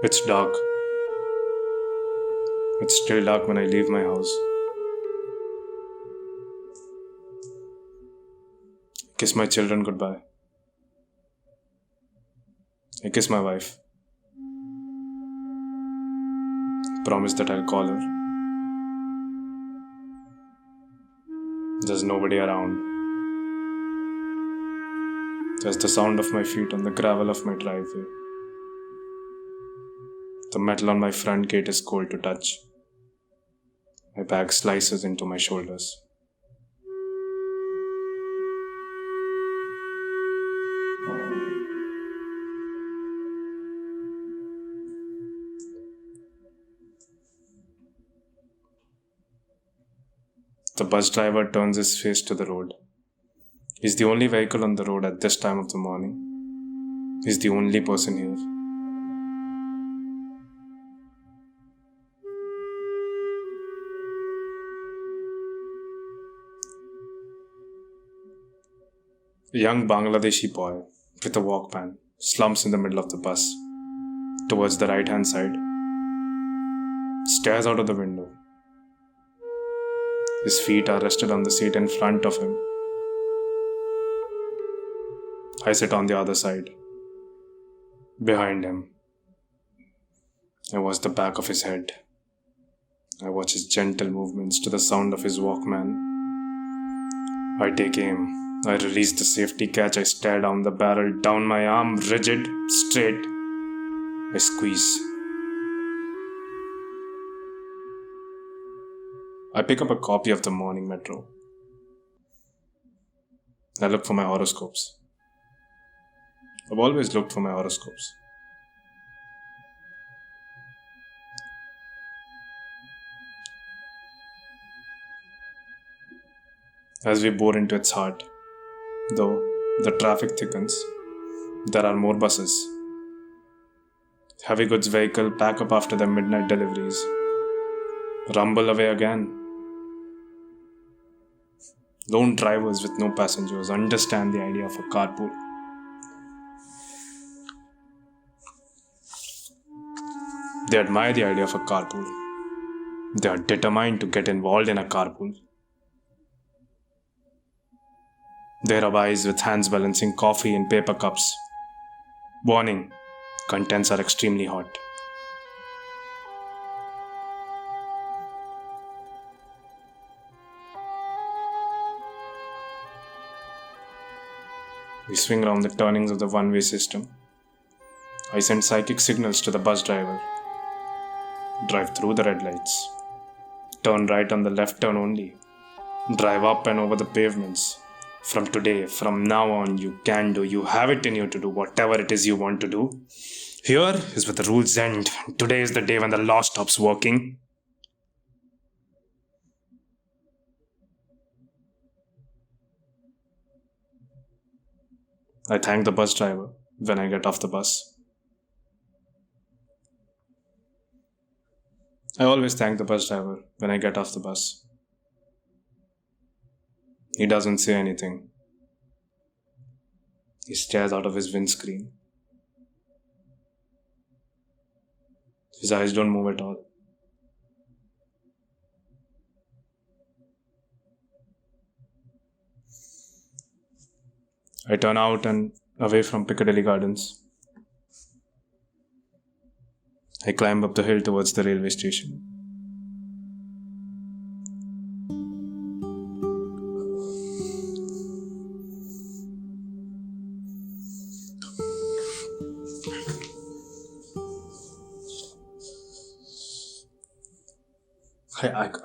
It's dark. It's still dark when I leave my house. I kiss my children goodbye. I kiss my wife. I promise that I'll call her. There's nobody around. There's the sound of my feet on the gravel of my driveway. The metal on my front gate is cold to touch. My back slices into my shoulders. The bus driver turns his face to the road. He's the only vehicle on the road at this time of the morning. He's the only person here. A young Bangladeshi boy with a Walkman slumps in the middle of the bus, towards the right-hand side, stares out of the window. His feet are rested on the seat in front of him. I sit on the other side, behind him. I watch the back of his head. I watch his gentle movements to the sound of his Walkman. I take aim. I release the safety catch. I stare down the barrel, down my arm, rigid, straight. I squeeze. I pick up a copy of the Morning Metro. I look for my horoscopes. I've always looked for my horoscopes. As we bore into its heart, though the traffic thickens, there are more buses. Heavy goods vehicle pack up after their midnight deliveries. Rumble away again. Lone drivers with no passengers understand the idea of a carpool. They admire the idea of a carpool. They are determined to get involved in a carpool. They rub eyes with hands balancing coffee in paper cups. Warning, contents are extremely hot. We swing around the turnings of the one-way system. I send psychic signals to the bus driver. Drive through the red lights. Turn right on the left turn only. Drive up and over the pavements. From today, from now on, you can do, you have it in you to do whatever it is you want to do. Here is where the rules end. Today is the day when the law stops working. I thank the bus driver when I get off the bus. I always thank the bus driver when I get off the bus. He doesn't say anything. He stares out of his windscreen. His eyes don't move at all. I turn out and away from Piccadilly Gardens. I climb up the hill towards the railway station.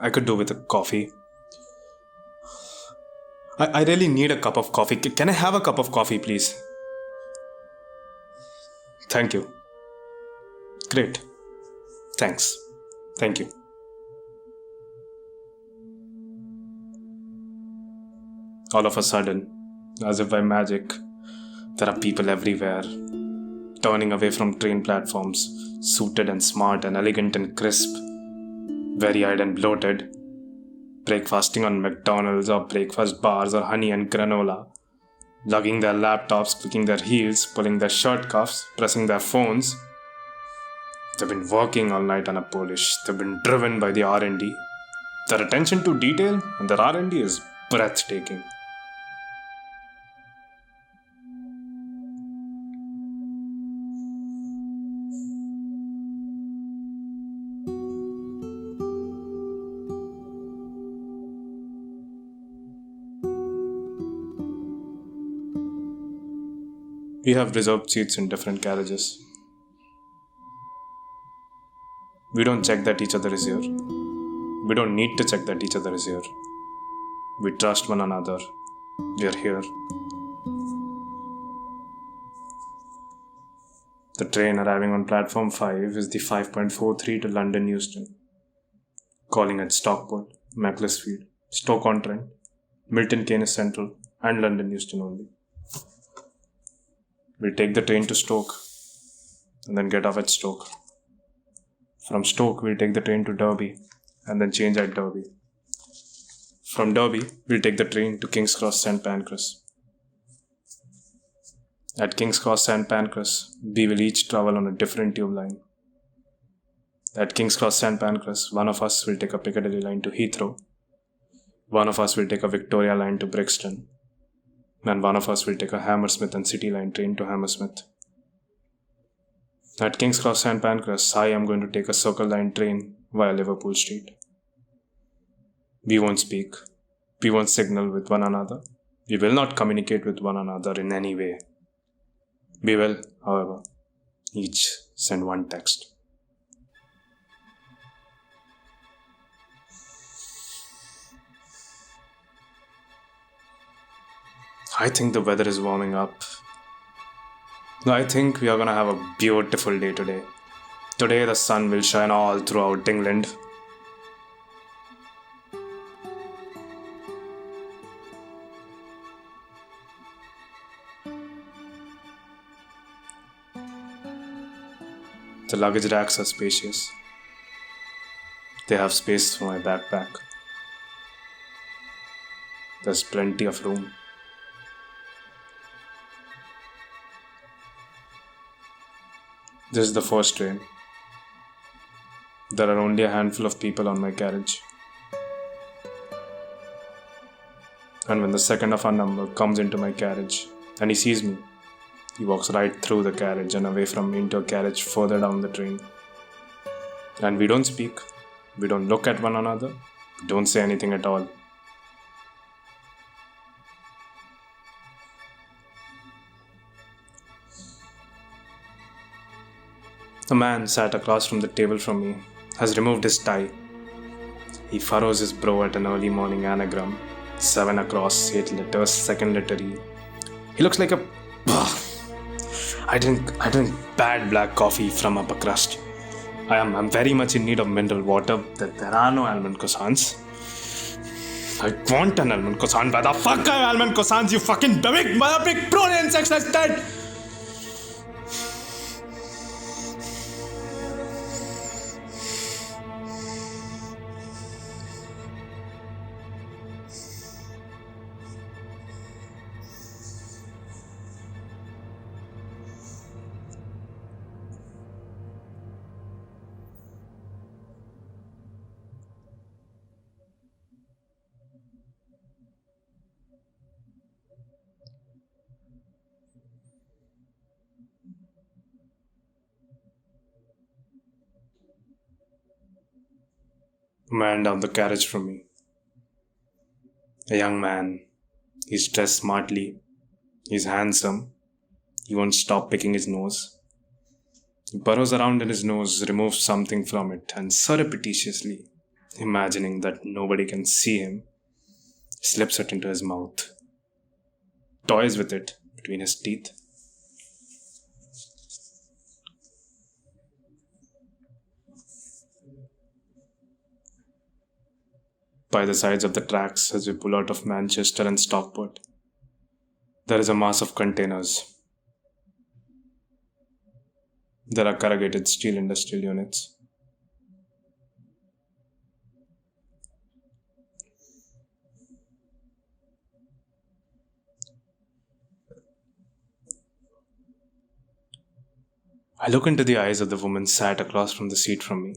I could do with a coffee. I really need a cup of coffee. Can I have a cup of coffee, please? Thank you. Great. Thanks. Thank you. All of a sudden, as if by magic, there are people everywhere, turning away from train platforms, suited and smart and elegant and crisp, very-eyed and bloated, breakfasting on McDonald's or breakfast bars or honey and granola, lugging their laptops, clicking their heels, pulling their shirt cuffs, pressing their phones, They've been working all night on a Polish. They've been driven by the R&D. Their attention to detail and their R&D is breathtaking. We have reserved seats in different carriages. We don't check that each other is here. We don't need to check that each other is here. We trust one another. We are here. The train arriving on platform 5 is the 5.43 to London Euston, calling at Stockport, Macclesfield, Stoke-on-Trent, Milton Keynes Central, and London Euston only. We take the train to Stoke and then get off at Stoke. From Stoke, we'll take the train to Derby and then change at Derby. From Derby, we'll take the train to King's Cross St Pancras. At King's Cross St Pancras, we will each travel on a different tube line. At King's Cross St Pancras, one of us will take a Piccadilly line to Heathrow, one of us will take a Victoria line to Brixton, and one of us will take a Hammersmith and City line train to Hammersmith. At King's Cross St Pancras, I am going to take a Circle Line train via Liverpool Street. We won't speak. We won't signal with one another. We will not communicate with one another in any way. We will, however, each send one text. I think the weather is warming up. I think we are gonna have a beautiful day today. Today the sun will shine all throughout England. The luggage racks are spacious. They have space for my backpack. There's plenty of room. This is the first train. There are only a handful of people on my carriage. And when the second of our number comes into my carriage and he sees me, he walks right through the carriage and away from me into a carriage further down the train. And we don't speak. We don't look at one another. We don't say anything at all. The man sat across from the table from me has removed his tie. He furrows his brow at an early morning anagram. 7 across, 8 letters, second letter E. He looks like a... I drink bad black coffee from upper crust. I'm very much in need of mineral water. There are no almond croissants. I want an almond croissant. Why the fuck are almond croissants, you fucking big mother pig prone sex like that? A man down the carriage from me. A young man. He's dressed smartly. He's handsome. He won't stop picking his nose. He burrows around in his nose, removes something from it, and surreptitiously, imagining that nobody can see him, slips it into his mouth. Toys with it between his teeth. By the sides of the tracks as we pull out of Manchester and Stockport, there is a mass of containers. There are corrugated steel industrial units. I look into the eyes of the woman sat across from the seat from me.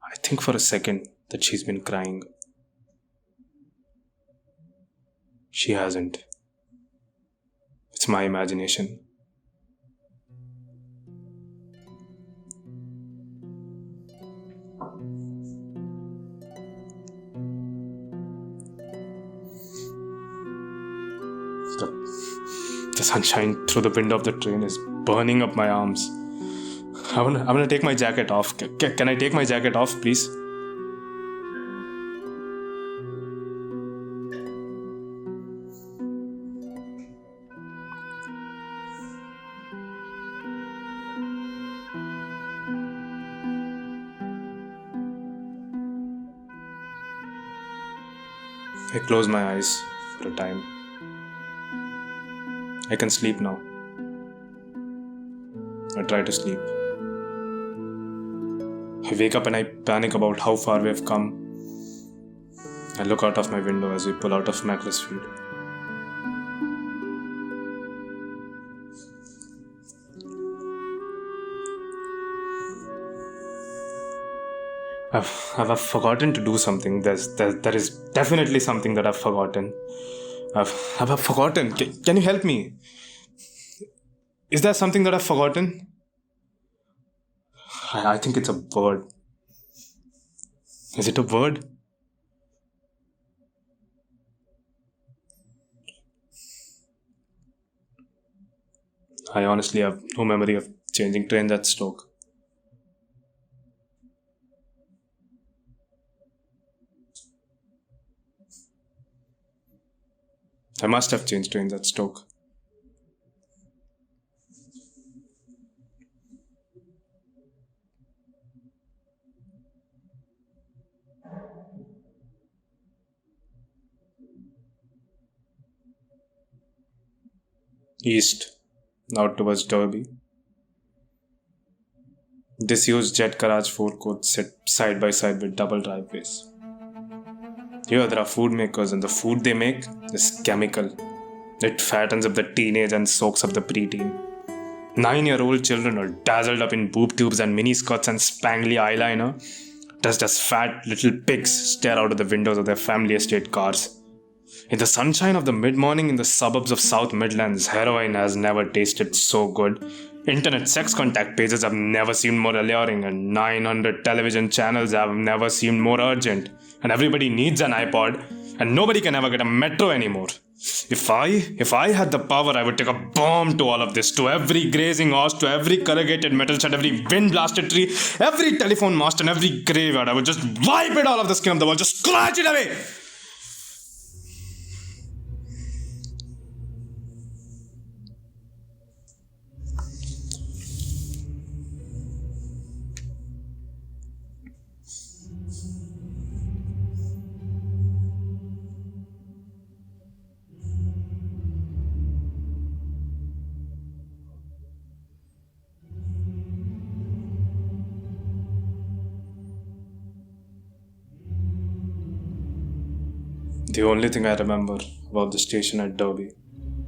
I think for a second that she's been crying. She hasn't. It's my imagination. The sunshine through the window of the train is burning up my arms. I'm gonna take my jacket off. Can I take my jacket off, please? I close my eyes for a time. I can sleep now. I try to sleep. I wake up and I panic about how far we have come. I look out of my window as we pull out of Macclesfield. I've forgotten to do something. There is definitely something that I've forgotten. I've forgotten. Can you help me? Is there something that I've forgotten? I think it's a bird. Is it a bird? I honestly have no memory of changing trains at Stoke. I must have changed trains at Stoke. East, out towards Derby. Disused jet garage forecourts sit side by side with double driveways. Here there are food makers, and the food they make is chemical. It fattens up the teenage and soaks up the preteen. 9-year-old children are dazzled up in boob tubes and miniskirts and spangly eyeliner, just as fat little pigs stare out of the windows of their family estate cars. In the sunshine of the mid-morning in the suburbs of South Midlands, heroin has never tasted so good. Internet sex contact pages have never seemed more alluring, and 900 television channels have never seemed more urgent. And everybody needs an iPod, and nobody can ever get a metro anymore. If I had the power, I would take a bomb to all of this, to every grazing horse, to every corrugated metal shed, every wind-blasted tree, every telephone mast, and every graveyard. I would just wipe it all off the skin of the world, just scratch it away. The only thing I remember about the station at Derby,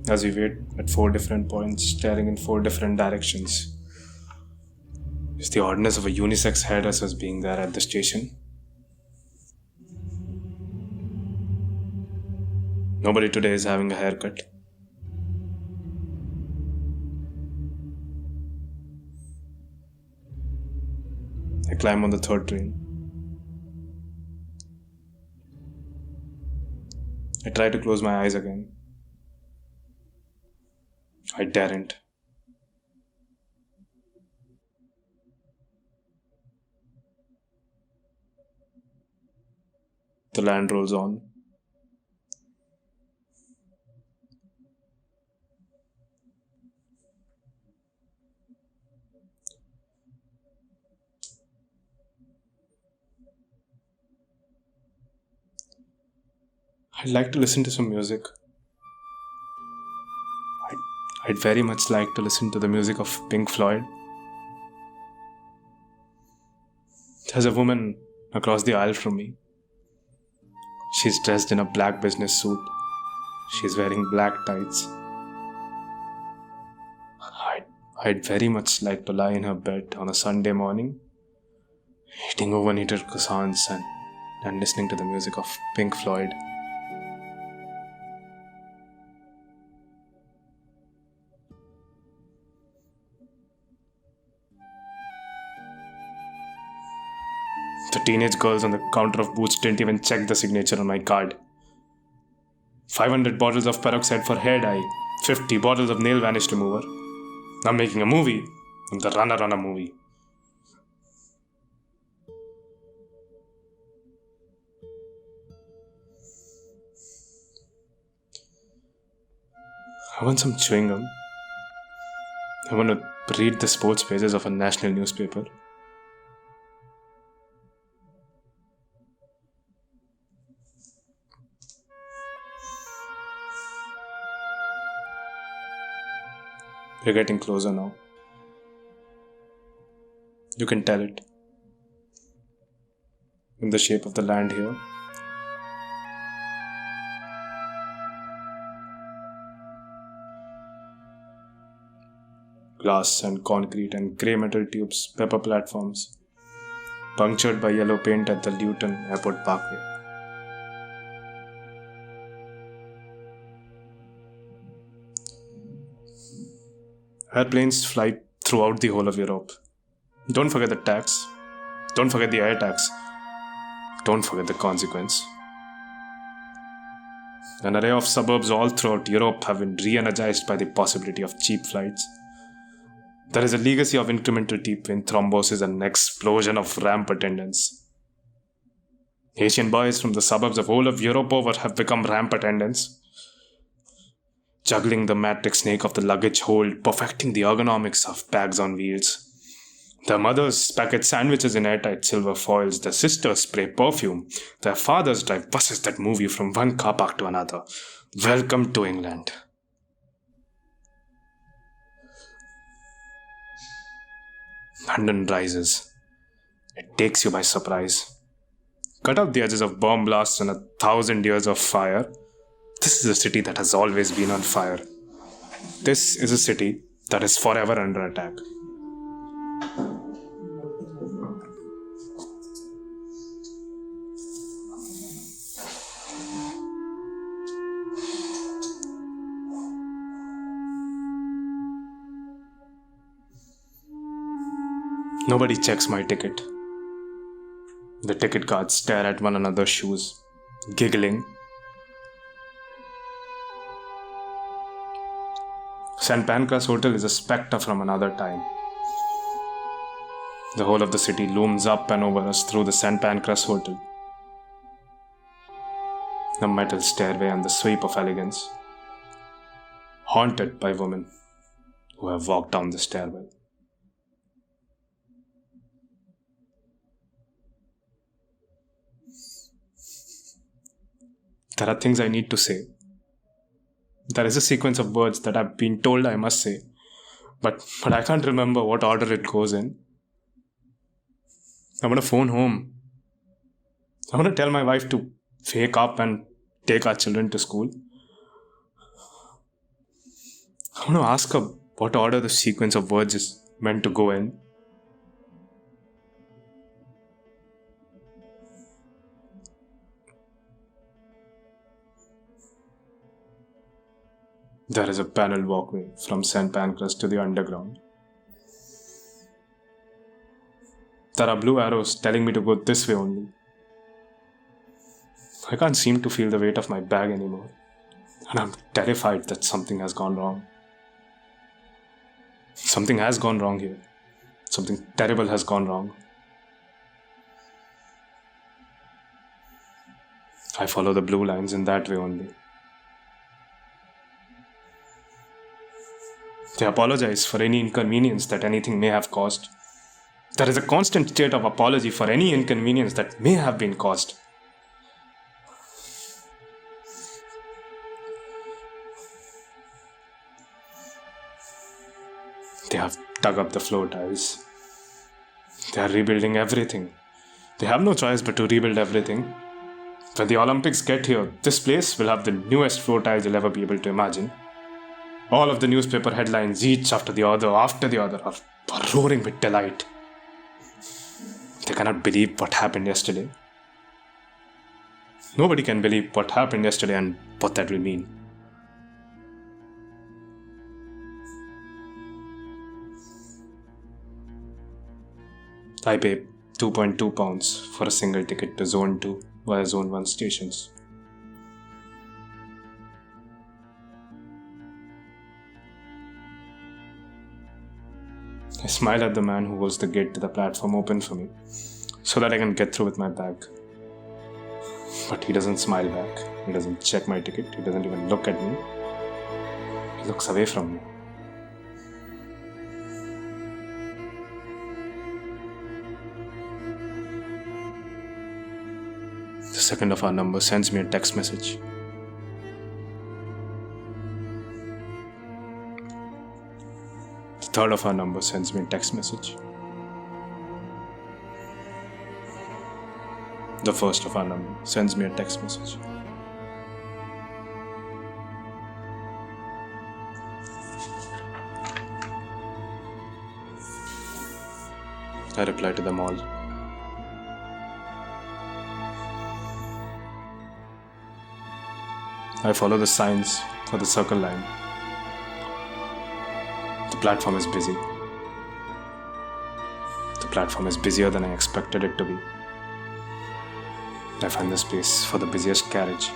as we wait at 4 different points, staring in 4 different directions, is the oddness of a unisex hairdressers being there at the station. Nobody today is having a haircut. I climb on the 3rd train. I try to close my eyes again. I daren't. The land rolls on. I'd like to listen to some music. I'd very much like to listen to the music of Pink Floyd. There's a woman across the aisle from me. She's dressed in a black business suit. She's wearing black tights. I'd very much like to lie in her bed on a Sunday morning, eating overkneaded croissants and listening to the music of Pink Floyd. The teenage girls on the counter of Boots didn't even check the signature on my card. 500 bottles of peroxide for hair dye, 50 bottles of nail varnish remover. I'm making a movie. I'm the runner on a movie. I want some chewing gum. I want to read the sports pages of a national newspaper. We're getting closer now. You can tell it. In the shape of the land here. Glass and concrete and grey metal tubes, pepper platforms, punctured by yellow paint at the Luton Airport Parkway. Airplanes fly throughout the whole of Europe. Don't forget the tax. Don't forget the air tax. Don't forget the consequence. An array of suburbs all throughout Europe have been re-energized by the possibility of cheap flights. There is a legacy of incremental deep vein thrombosis and an explosion of ramp attendants. Asian boys from the suburbs of whole of Europe over have become ramp attendants, juggling the matrix snake of the luggage hold, perfecting the ergonomics of bags on wheels. Their mothers packet sandwiches in airtight silver foils, their sisters spray perfume, their fathers drive buses that move you from one car park to another. Welcome to England. London rises. It takes you by surprise. Cut out the edges of bomb blasts and 1,000 years of fire. This is a city that has always been on fire. This is a city that is forever under attack. Nobody checks my ticket. The ticket guards stare at one another's shoes, giggling. St Pancras Hotel is a spectre from another time. The whole of the city looms up and over us through the St Pancras Hotel. The metal stairway and the sweep of elegance, haunted by women who have walked down the stairwell. There are things I need to say. There is a sequence of words that I've been told I must say, but I can't remember what order it goes in. I want to phone home. I want to tell my wife to wake up and take our children to school. I want to ask her what order the sequence of words is meant to go in. There is a panelled walkway from St Pancras to the underground. There are blue arrows telling me to go this way only. I can't seem to feel the weight of my bag anymore, and I'm terrified that something has gone wrong. Something has gone wrong here. Something terrible has gone wrong. I follow the blue lines in that way only. They apologize for any inconvenience that anything may have caused. There is a constant state of apology for any inconvenience that may have been caused. They have dug up the floor tiles. They are rebuilding everything. They have no choice but to rebuild everything. When the Olympics get here, this place will have the newest floor tiles you'll ever be able to imagine. All of the newspaper headlines, each after the other, are roaring with delight. They cannot believe what happened yesterday. Nobody can believe what happened yesterday and what that will mean. I pay £2.2 for a single ticket to Zone 2 via Zone 1 stations. I smile at the man who holds the gate to the platform open for me so that I can get through with my bag. But he doesn't smile back. He doesn't check my ticket. He doesn't even look at me. He looks away from me. The second of our number sends me a text message. The third of our number sends me a text message. The first of our number sends me a text message. I reply to them all. I follow the signs for the circle line. The platform is busy. The platform is busier than I expected it to be. I find the space for the busiest carriage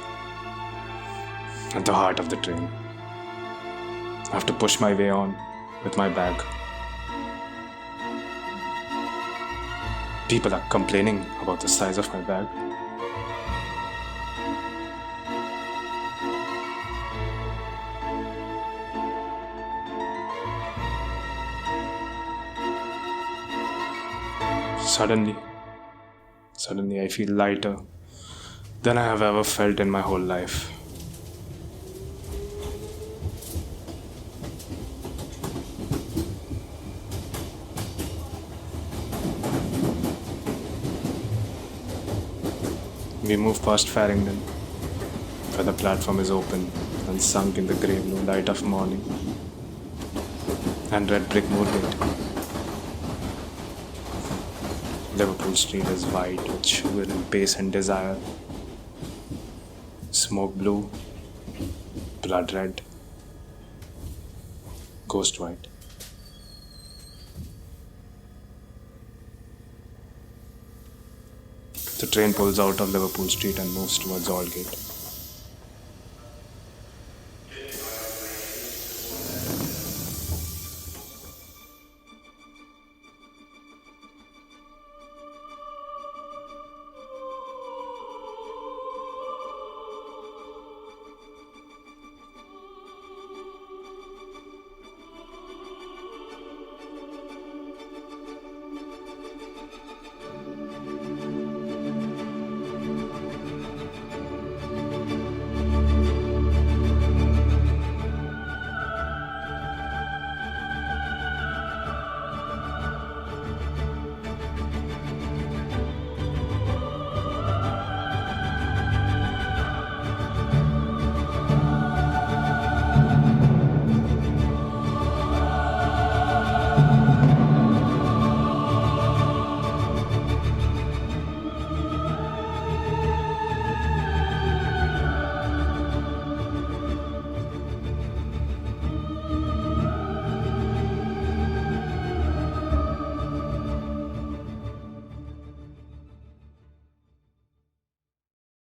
at the heart of the train. I have to push my way on with my bag. People are complaining about the size of my bag. Suddenly I feel lighter than I have ever felt in my whole life. We move past Farringdon, where the platform is open and sunk in the grey blue light of morning, and red brick Moorgate. Liverpool Street is white with sugar and pace and desire. Smoke blue, blood red, ghost white. The train pulls out of Liverpool Street and moves towards Aldgate.